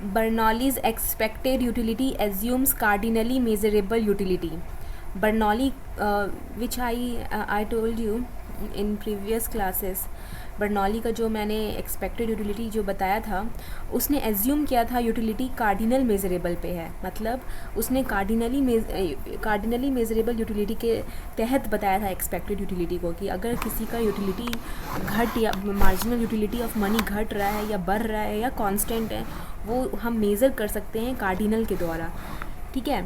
Bernoulli's expected utility assumes cardinally measurable utility. Bernoulli, which I told you in previous classes, Bernoulli का जो मैंने expected utility जो बताया था, उसने एज्यूम किया था यूटिलिटी कार्डिनल मेजरेबल पे है. मतलब उसने कार्डिनली मेजरेबल यूटिलिटी के तहत बताया था एक्सपेक्टेड यूटिलिटी को, कि अगर किसी का यूटिलिटी घट या मार्जिनल यूटिलिटी ऑफ मनी घट रहा है या बढ़ रहा है या कांस्टेंट है, वो हम मेज़र कर सकते हैं कार्डिनल के द्वारा. ठीक है,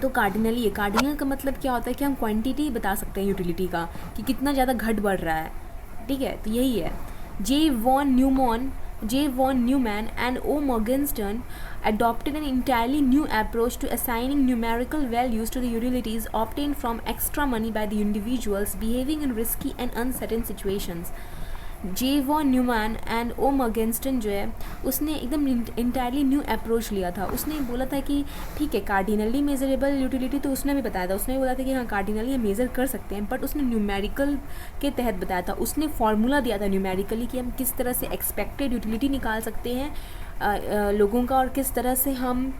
तो कार्डिनली, कार्डिनल का मतलब क्या होता है कि हम क्वांटिटी बता सकते हैं यूटिलिटी का कि कितना ज़्यादा घट बढ़ रहा है. ठीक है, तो यही है. J. von Neumann and O. Morgenstern adopted an entirely new approach to assigning numerical values to the utilities obtained from extra money by the individuals behaving in risky and uncertain situations. J. von Neumann and O. Morgenstern जो है, उसने एकदम entirely new approach लिया था. उसने बोला था कि ठीक है, कार्डिनली मेजरेबल यूटिलिटी तो उसने भी बताया था. उसने बोला था कि हाँ कार्डिनली मेज़र कर सकते हैं, बट उसने न्यूमेरिकल के तहत बताया था. उसने फार्मूला दिया था न्यूमेरिकली कि हम किस तरह से एक्सपेक्टेड यूटिलिटी निकाल सकते हैं लोगों का, और किस तरह से हम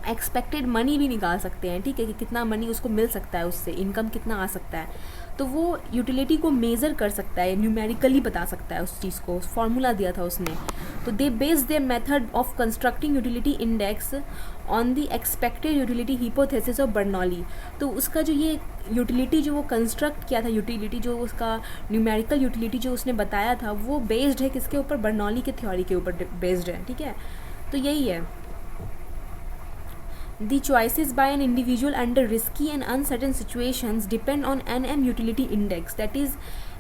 एक्सपेक्टेड मनी भी निकाल सकते हैं. ठीक है, कि कितना मनी उसको मिल सकता है, उससे इनकम कितना आ सकता है. तो वो यूटिलिटी को मेज़र कर सकता है, न्यूमेरिकली बता सकता है उस चीज़ को. फार्मूला दिया था उसने. तो they based their method of constructing utility index on the expected utility hypothesis of Bernoulli. तो उसका जो ये यूटिलिटी जो वो कंस्ट्रक्ट किया था, यूटिलिटी जो उसका न्यूमेरिकल यूटिलिटी जो उसने बताया था, वो बेस्ड है किसके ऊपर? बर्नौली के थ्योरी के ऊपर बेस्ड है. ठीक है, तो यही है. The choices by an individual under risky and uncertain situations depend on NM utility index, that is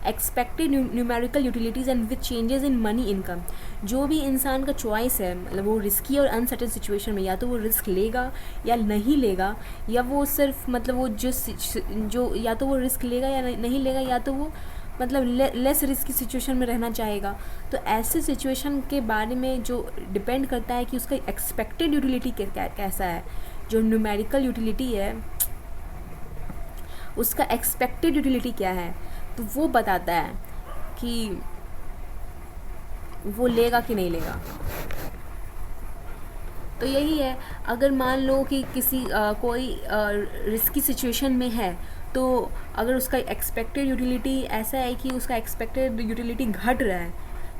expected numerical utilities and with changes in money income. जो भी इंसान का चॉइस है, मतलब वो रिस्की और अनसर्टेन सिचुएशन में या तो वो रिस्क लेगा या नहीं लेगा, या वो सिर्फ मतलब वो जो या तो वो रिस्क लेगा या नहीं लेगा, या तो वो मतलब लेस रिस्की सिचुएशन में रहना चाहेगा. तो ऐसे सिचुएशन के बारे में जो डिपेंड करता है कि उसका एक्सपेक्टेड यूटिलिटी कैसा है. जो न्यूमेरिकल यूटिलिटी है उसका एक्सपेक्टेड यूटिलिटी क्या है, तो वो बताता है कि वो लेगा कि नहीं लेगा. तो यही है. अगर मान लो कि किसी कोई रिस्की सिचुएशन में है, तो अगर उसका एक्सपेक्टेड यूटिलिटी ऐसा है कि उसका एक्सपेक्टेड यूटिलिटी घट रहा है,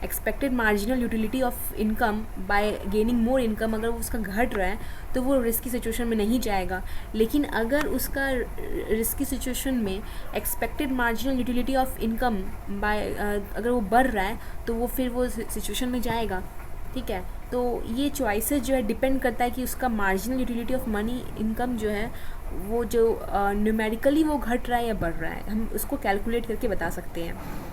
expected marginal utility of income by gaining more income, अगर उसका घट रहा है तो वो रिस्की सिचुएशन में नहीं जाएगा. लेकिन अगर उसका रिस्की सिचुएशन में expected marginal utility of income by अगर वो बढ़ रहा है, तो वो फिर वो सिचुएशन में जाएगा. ठीक है, तो ये चॉइसेस जो है डिपेंड करता है कि उसका marginal utility of money income जो है वो जो न्यूमेरिकली वो घट रहा है या बढ़ रहा है, हम उसको कैलकुलेट करके बता सकते हैं.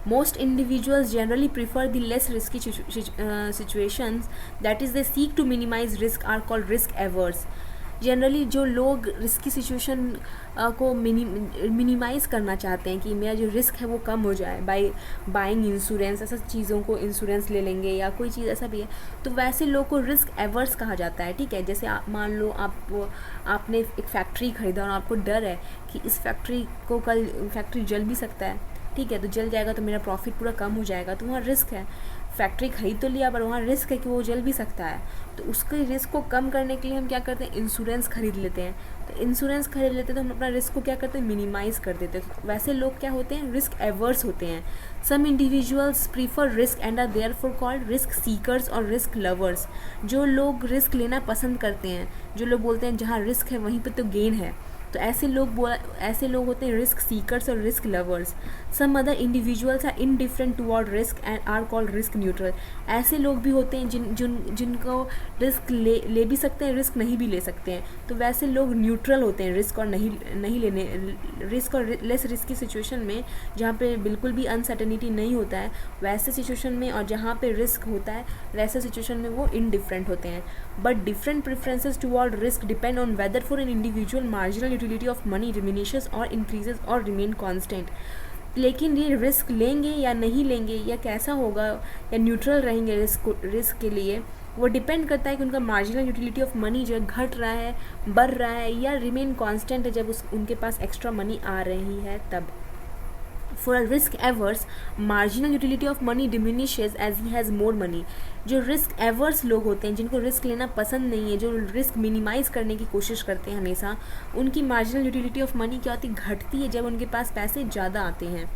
Most individuals generally prefer the less risky situations, that is they seek to minimize risk, are called risk averse. Generally जो लोग रिस्की सिचुएशन को मिनिमाइज़ करना चाहते हैं कि मेरा जो रिस्क है वो कम हो जाए, बाय बाइंग इंश्योरेंस, ऐसा चीज़ों को इंश्योरेंस ले लेंगे या कोई चीज़ ऐसा भी है, तो वैसे लोग को रिस्क एवर्स कहा जाता है. ठीक है, जैसे मान लो आपने एक फैक्ट्री ख़रीदा और आपको डर है कि इस फैक्ट्री को कल फैक्ट्री जल भी सकता है. ठीक है, तो जल जाएगा तो मेरा प्रॉफिट पूरा कम हो जाएगा, तो वहाँ रिस्क है. फैक्ट्री खरीद तो लिया पर वहाँ रिस्क है कि वो जल भी सकता है. तो उसके रिस्क को कम करने के लिए हम क्या करते हैं? इंश्योरेंस खरीद लेते हैं. तो इंश्योरेंस खरीद लेते हैं तो हम अपना रिस्क को क्या करते हैं? मिनिमाइज़ कर देते हैं. तो वैसे लोग क्या होते हैं? रिस्क एवर्स होते हैं. Some individuals prefer risk and are therefore called risk seekers और रिस्क लवर्स. जो लोग रिस्क लेना पसंद करते हैं, जो लोग बोलते हैं जहाँ रिस्क है वहीं पर तो गेन है, तो ऐसे लोग होते हैं रिस्क सीकर्स और risk lovers. Some other individuals are indifferent toward risk and are called risk neutral. ऐसे लोग भी होते हैं जिनको रिस्क ले भी सकते हैं, रिस्क नहीं भी ले सकते हैं, तो वैसे लोग न्यूट्रल होते हैं रिस्क और नहीं लेने, रिस्क और लेस रिस्की सिचुएशन में, जहाँ पे बिल्कुल भी अनसर्टेनिटी नहीं होता है वैसे सिचुएशन में, और जहाँ पे रिस्क होता है वैसे सिचुएशन में वो इनडिफरेंट होते हैं. But different preferences toward risk depend on whether for an individual marginal utility of money diminishes और इंक्रीजेस और रिमेन कांस्टेंट. लेकिन ये रिस्क लेंगे या नहीं लेंगे, या कैसा होगा, या न्यूट्रल रहेंगे रिस्क के लिए, वो डिपेंड करता है कि उनका मार्जिनल यूटिलिटी ऑफ मनी जो है घट रहा है, बढ़ रहा है, या रिमेन कांस्टेंट है जब उनके पास एक्स्ट्रा मनी आ रही है तब. For a risk averse marginal utility of money diminishes as he has more money. जो रिस्क एवर्स लोग होते हैं, जिनको रिस्क लेना पसंद नहीं है, जो रिस्क मिनिमाइज़ करने की कोशिश करते हैं हमेशा, उनकी मार्जिनल यूटिलिटी ऑफ मनी क्या होती है, घटती है जब उनके पास पैसे ज़्यादा आते हैं।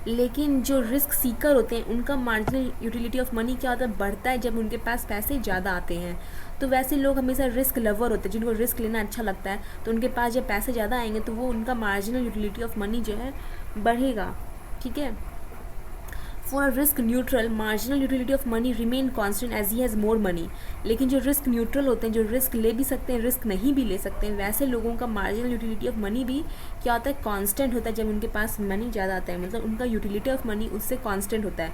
लेकिन जो रिस्क सीकर होते हैं उनका मार्जिनल यूटिलिटी ऑफ मनी क्या होता है, बढ़ता है जब उनके पास पैसे ज़्यादा आते हैं। तो वैसे लोग हमेशा रिस्क लवर होते हैं, जिनको रिस्क लेना अच्छा लगता है, तो उनके पास जब पैसे ज़्यादा आएंगे तो वो उनका मार्जिनल यूटिलिटी ऑफ मनी जो है बढ़ेगा। ठीक है। For a risk neutral marginal utility of money remain constant as he has more money. लेकिन जो रिस्क न्यूट्रल होते हैं, जो रिस्क ले भी सकते हैं, रिस्क नहीं भी ले सकते हैं, वैसे लोगों का मार्जिनल यूटिलिटी ऑफ मनी भी क्या होता है, कांस्टेंट होता है जब उनके पास मनी ज़्यादा आता है। मतलब उनका यूटिलिटी ऑफ मनी उससे कांस्टेंट होता है।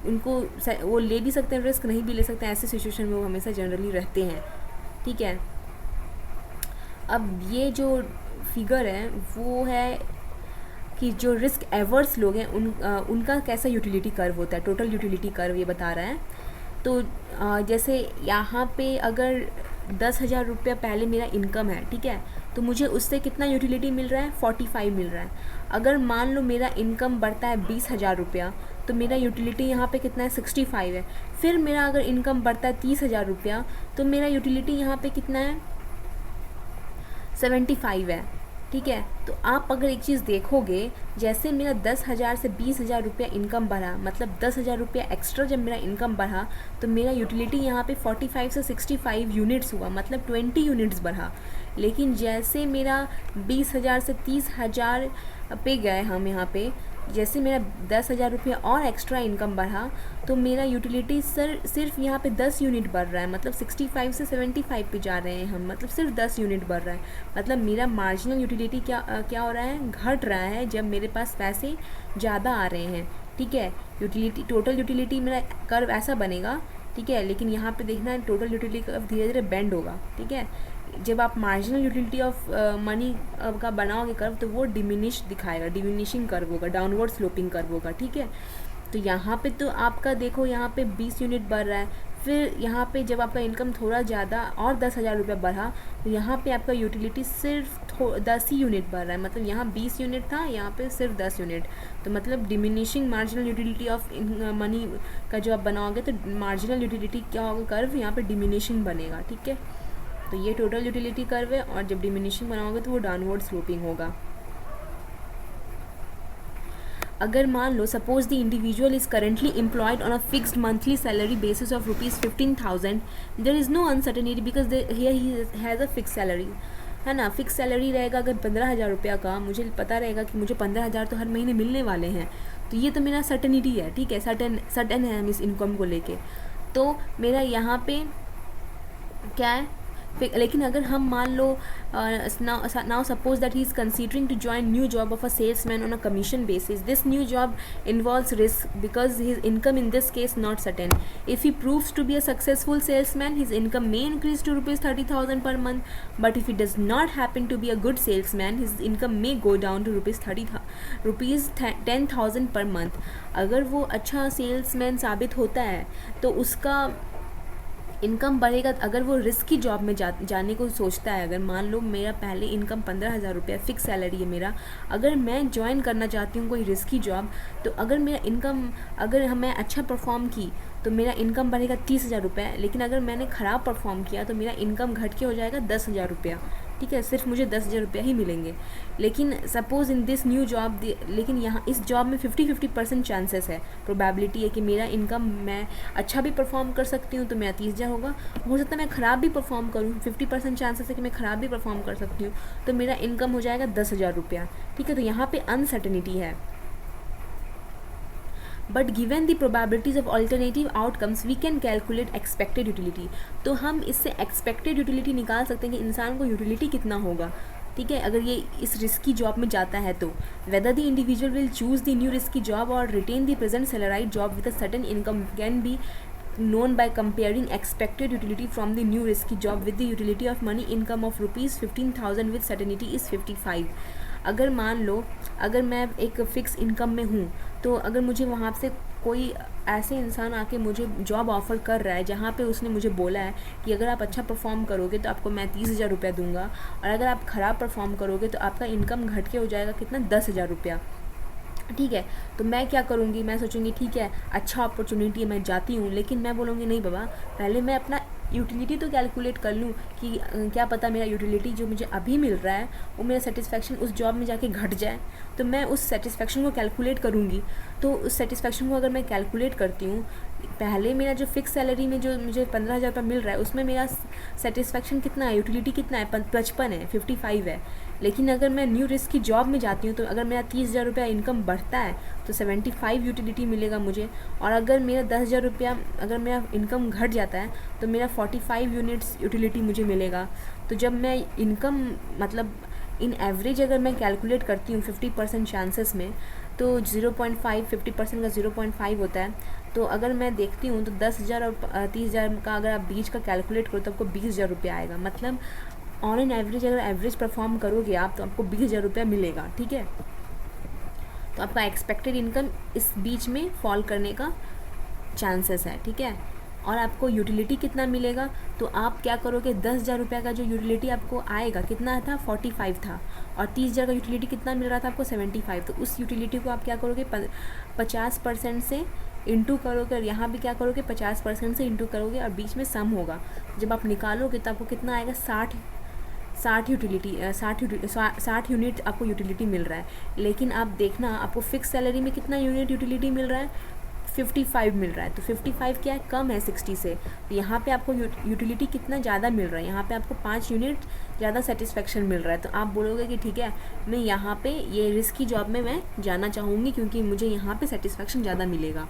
उनको वो ले भी सकते हैं रिस्क, नहीं भी ले सकते हैं, ऐसे सिचुएशन में वो हमेशा जनरली रहते हैं। ठीक है। अब ये जो फिगर है वो है कि जो रिस्क एवर्स लोग हैं उनका कैसा यूटिलिटी कर्व होता है, टोटल यूटिलिटी कर्व ये बता रहा है। तो जैसे यहाँ पे अगर 10,000 रुपया पहले मेरा इनकम है, ठीक है, तो मुझे उससे कितना यूटिलिटी मिल रहा है, 45 मिल रहा है। अगर मान लो मेरा इनकम बढ़ता है 20,000 रुपया, तो मेरा यूटिलिटी यहाँ पे कितना है, 65 है। फिर मेरा अगर इनकम बढ़ता है 30,000 रुपया, तो मेरा यूटिलिटी यहाँ पे कितना है, 75 है। ठीक है। तो आप अगर एक चीज़ देखोगे, जैसे मेरा 10,000 से 20,000 रुपया इनकम बढ़ा, मतलब 10,000 रुपया एक्स्ट्रा जब मेरा इनकम बढ़ा, तो मेरा यूटिलिटी यहाँ पे 45 से 65 यूनिट्स हुआ, मतलब 20 यूनिट्स बढ़ा। लेकिन जैसे मेरा 20,000 से 30,000 पे गए हम यहाँ पे, जैसे मेरा 10,000 रुपया और एक्स्ट्रा इनकम बढ़ा, तो मेरा यूटिलिटी सिर्फ यहाँ पे 10 यूनिट बढ़ रहा है, मतलब 65 से 75 पे जा रहे हैं हम, मतलब सिर्फ 10 यूनिट बढ़ रहा है। मतलब मेरा मार्जिनल यूटिलिटी क्या हो रहा है, घट रहा है जब मेरे पास पैसे ज़्यादा आ रहे हैं। ठीक है। यूटिलिटी, टोटल यूटिलिटी मेरा कर्व ऐसा बनेगा। ठीक है। लेकिन यहाँ पे देखना है टोटल यूटिलिटी कर्व धीरे धीरे बेंड होगा। ठीक है। जब आप मार्जिनल यूटिलिटी ऑफ मनी का बनाओगे कर्व, तो वो डिमिनिश दिखाएगा, डिमिनिशिंग कर्व होगा, डाउनवर्ड स्लोपिंग कर्व होगा। ठीक है। तो यहाँ पे तो आपका देखो, यहाँ पे 20 यूनिट बढ़ रहा है, फिर यहाँ पे जब आपका इनकम थोड़ा ज़्यादा और 10,000 रुपया बढ़ा, तो यहाँ पे आपका यूटिलिटी सिर्फ 10 ही यूनिट बढ़ रहा है। मतलब यहाँ 20 यूनिट था, यहाँ पे सिर्फ 10 यूनिट। तो मतलब diminishing marginal utility of money का जो आप बनाओगे, तो मार्जिनल यूटिलिटी क्या होगा, कर्व यहाँ पे डिमिनिशिंग बनेगा। ठीक है। तो ये टोटल यूटिलिटी कर्व है, और जब डिमिनिशिंग बनाओगे तो वो डाउनवर्ड स्लोपिंग होगा। अगर मान लो suppose the individual is currently employed on a fixed monthly salary basis of ₹15,000, there is no uncertainty because here he has a fix salary, है ना। फिक्स सैलरी रहेगा अगर 15,000 रुपया का, मुझे पता रहेगा कि मुझे 15,000 तो हर महीने मिलने वाले हैं, तो ये तो मेरा सर्टेनिटी है। ठीक है। सर्टन है हम इस इनकम को लेके। तो मेरा यहाँ पे क्या है, लेकिन अगर हम मान लो now suppose that he is considering to join new job of a salesman on a commission basis, this new job involves risk because his income in this case not certain. If he proves to be a successful salesman, his income may increase to ₹30,000 per month, but if he does not happen to be a good salesman, his income may go down to ₹10,000 per month. अगर वो अच्छा salesman साबित होता है तो उसका income बढ़ेगा। अगर वो रिस्की जॉब में जाने को सोचता है, अगर मान लो मेरा पहले इनकम 15,000 रुपया फिक्स सैलरी है मेरा, अगर मैं ज्वाइन करना चाहती हूँ कोई रिस्की जॉब, तो अगर मेरा इनकम, अगर मैं अच्छा परफॉर्म की तो मेरा इनकम बढ़ेगा 30,000 रुपये। लेकिन अगर मैंने ख़राब परफॉर्म किया तो मेरा इनकम घट के हो जाएगा 10,000 रुपया। ठीक है। सिर्फ मुझे 10,000 रुपया ही मिलेंगे। लेकिन suppose in this new job, लेकिन यहाँ इस जॉब में 50-50% चांसेस है, प्रोबेबिलिटी है कि मेरा इनकम, मैं अच्छा भी परफॉर्म कर सकती हूँ तो मेरा 30,000 होगा, हो सकता है मैं ख़राब भी परफॉर्म करूँ, 50% चांसेस है कि मैं ख़राब भी परफॉर्म कर सकती हूँ, तो मेरा इनकम हो जाएगा 10,000 रुपया। ठीक है। तो यहाँ पे अनसर्टेनिटी है। But given the probabilities of alternative outcomes we can calculate expected utility. तो हम इससे एक्सपेक्टेड यूटिलिटी निकाल सकते हैं कि इंसान को यूटिलिटी कितना होगा। ठीक है। अगर ये इस रिस्की जॉब में जाता है तो whether the individual will choose the new risky job और retain the present salaried job with a certain income can be known by comparing expected utility from the new risky job with the utility of money income of ₹15,000 with certainty is 55। अगर मान लो, अगर मैं एक fix income में हूँ, तो अगर मुझे वहाँ से कोई ऐसे इंसान आके मुझे जॉब ऑफ़र कर रहा है जहाँ पे उसने मुझे बोला है कि अगर आप अच्छा परफॉर्म करोगे तो आपको मैं 30,000 रुपया दूंगा, और अगर आप ख़राब परफॉर्म करोगे तो आपका इनकम घट के हो जाएगा कितना, 10,000 रुपया। ठीक है। तो मैं क्या करूँगी, मैं सोचूंगी ठीक है अच्छा अपॉर्चुनिटी है, मैं जाती हूँ, लेकिन मैं बोलूँगी नहीं बाबा, पहले मैं अपना यूटिलिटी तो कैलकुलेट कर लूँ कि क्या पता मेरा यूटिलिटी जो मुझे अभी मिल रहा है वो मेरा सेटिस्फेक्शन उस जॉब में जाके घट जाए, तो मैं उस सेटिस्फेक्शन को कैलकुलेट करूँगी। तो उस सेटिस्फेक्शन को अगर मैं कैलकुलेट करती हूँ, पहले मेरा जो फिक्स सैलरी में जो मुझे 15,000 रुपये मिल रहा है उसमें मेरा सेटिस्फेक्शन कितना है, यूटिलिटी कितना है, 55 है, 55 है। लेकिन अगर मैं न्यू रिस्क की जॉब में जाती हूँ तो अगर मेरा 30,000 रुपया इनकम बढ़ता है तो 75 यूटिलिटी मिलेगा मुझे, और अगर मेरा 10,000 रुपया अगर मेरा इनकम घट जाता है तो मेरा 45 यूनिट्स यूटिलिटी मुझे मिलेगा। तो जब मैं इनकम मतलब इन एवरेज अगर मैं कैलकुलेट करती हूँ 50% चांसेस में, तो 0.5 50% का 0.5 होता है। तो अगर मैं देखती हूँ तो 10,000 और 30,000 का अगर आप बीच का कैलकुलेट करो तो आपको 20,000 रुपया आएगा। मतलब ऑन एन एवरेज अगर एवरेज परफॉर्म करोगे आप तो आपको 20,000 रुपया मिलेगा, ठीक है। तो आपका एक्सपेक्टेड इनकम इस बीच में फॉल करने का चांसेस है, ठीक है। और आपको यूटिलिटी कितना मिलेगा, तो आप क्या करोगे, 10,000 रुपये का जो यूटिलिटी आपको आएगा कितना था, 45 था, और 30,000 का यूटिलिटी कितना मिल रहा था आपको, 75। तो उस यूटिलिटी को आप क्या करोगे, 50% से इंटू करोगे, और यहाँ भी क्या करोगे 50% से इंटू करोगे, और बीच में सम होगा। जब आप निकालोगे तो आपको कितना आएगा, 60 यूनिट आपको यूटिलिटी मिल रहा है। लेकिन आप देखना आपको फिक्स सैलरी में कितना यूनिट यूटिलिटी मिल रहा है, 55 मिल रहा है। तो 55 क्या है, कम है 60 से। तो यहाँ पे आपको यूटिलिटी कितना ज़्यादा मिल रहा है, यहाँ पे आपको 5 यूनिट ज़्यादा सेटिस्फेक्शन मिल रहा है। तो आप बोलोगे कि ठीक है मैं यहाँ पे ये रिस्क की जॉब में मैं जाना चाहूँगी क्योंकि मुझे यहाँ पे सेटिस्फेक्शन ज़्यादा मिलेगा।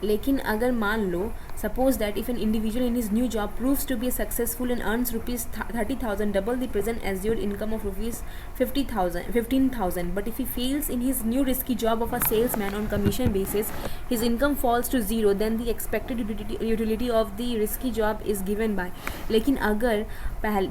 लेकिन अगर मान लो suppose that if an individual in his new job proves to be successful and earns rupees 30,000, double the present assured income of rupees 15,000, but if he fails in his new risky job of a salesman on commission basis, his income falls to zero, then the expected utility of the risky job is given by। लेकिन अगर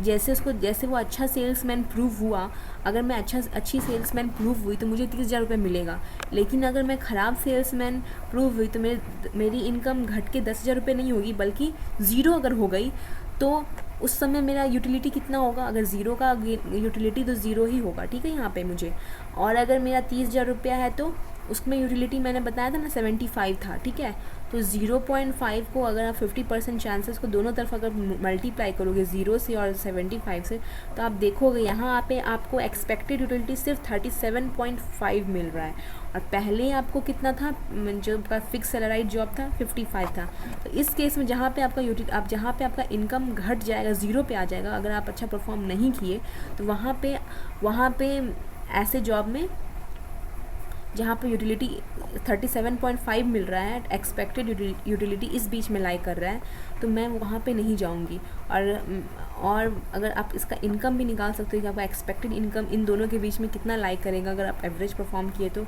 जैसे वो अच्छा salesman prove हुआ, अगर मैं अच्छी salesman prove हुई तो मुझे 30,000 रुपये मिलेगा। लेकिन अगर मैं ख़राब सेल्समैन प्रूव हुई तो मेरी इनकम घट के 10,000 रुपये नहीं होगी बल्कि ज़ीरो अगर हो गई, तो उस समय मेरा यूटिलिटी कितना होगा, अगर ज़ीरो का यूटिलिटी तो ज़ीरो ही होगा, ठीक है यहाँ पे मुझे। और अगर मेरा 30,000 रुपया है तो उसमें यूटिलिटी मैंने बताया था ना 75 था, ठीक है। तो 0.5 को अगर आप 50% चांसेस को दोनों तरफ अगर मल्टीप्लाई करोगे 0 से और 75 से, तो आप देखोगे यहाँ पे आपको एक्सपेक्टेड यूटिलिटी सिर्फ 37.5 मिल रहा है, और पहले आपको कितना था, जो आपका फिक्स सैलराइड जॉब था 55 था। तो इस केस में जहाँ पे आपका इनकम घट जाएगा, ज़ीरो पे आ जाएगा, अगर आप अच्छा परफॉर्म नहीं किए, तो वहाँ पे ऐसे जॉब में जहाँ पे यूटिलिटी 37.5 मिल रहा है, एक्सपेक्टेड यूटिलिटी इस बीच में लाई कर रहा है, तो मैं वहाँ पे नहीं जाऊँगी। और अगर आप इसका इनकम भी निकाल सकते हो कि आपका एक्सपेक्टेड इनकम इन दोनों के बीच में कितना लाई करेगा अगर आप एवरेज परफॉर्म किए तो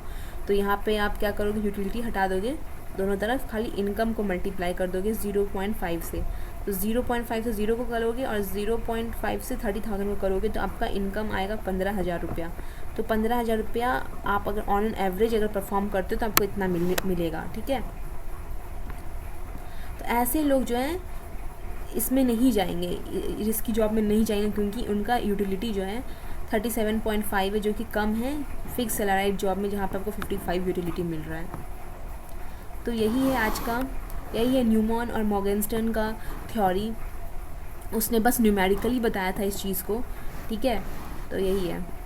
यहाँ पे आप क्या करोगे, यूटिलिटी हटा दोगे दोनों तरफ, खाली इनकम को मल्टीप्लाई कर दोगे 0.5 से। तो 0.5 से 0 को करोगे और 0.5 से 30,000 को करोगे तो आपका इनकम आएगा 15,000 रुपया। तो 15,000 रुपया आप अगर ऑन एन एवरेज अगर परफॉर्म करते हो तो आपको इतना मिलेगा, ठीक है। तो ऐसे लोग जो हैं इसमें नहीं जाएंगे, रिस्की जॉब में नहीं जाएंगे, क्योंकि उनका यूटिलिटी जो है 37.5 है, जो कि कम है फिक्स सैलराइड जॉब में जहाँ पर आपको 55 यूटिलिटी मिल रहा है। तो यही है न्यूमैन और मॉर्गनस्टर्न का थ्योरी। उसने बस न्यूमेरिकली बताया था इस चीज़ को, ठीक है। तो यही है।